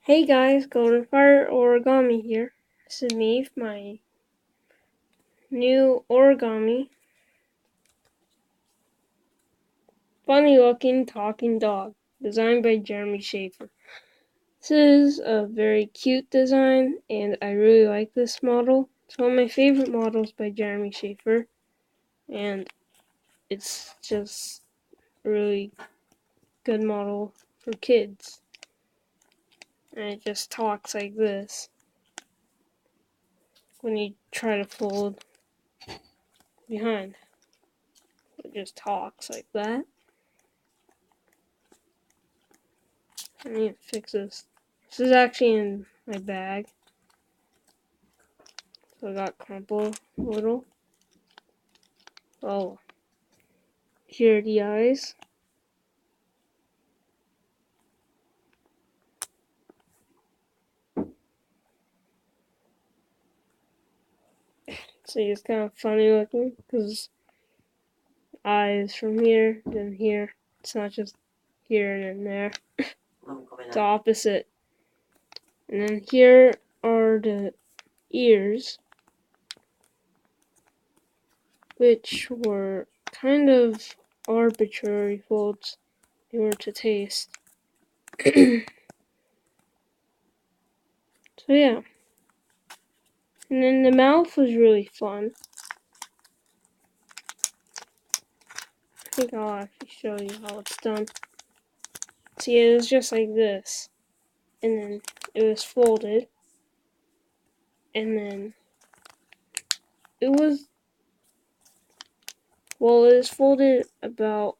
Hey guys, Golden Fire Origami here. This is me, my new origami. Funny looking talking dog, designed by Jeremy Shafer. This is a very cute design, and I really like this model. It's one of my favorite models by Jeremy Shafer, and it's just a really good model for kids. And it just talks like this when you try to fold behind. It just talks like that. I need to fix this. This is actually in my bag. So I got crumpled a little. Oh, here are the eyes. See, it's kind of funny looking because eyes from here, then here. It's not just here and then there. It's the opposite. And then here are the ears, which were kind of arbitrary folds they were to taste. So yeah. And then the mouth was really fun. I think I'll actually show you how it's done. See, it was just like this. And then it was folded. And then it was, well, it was folded about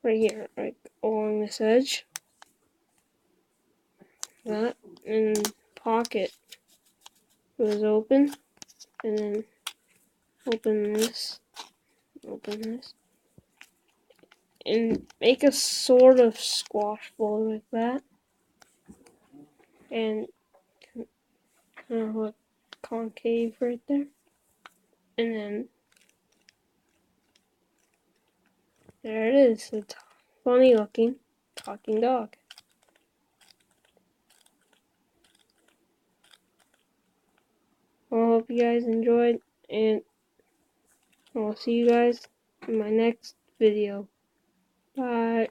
right here, like along this edge. That. And pocket was open. And then open this. Open this. And make a sort of squash fold like that. And kind of look concave right there. And then there it is. It's funny looking talking dog. Well, I hope you guys enjoyed, and I'll see you guys in my next video. Bye.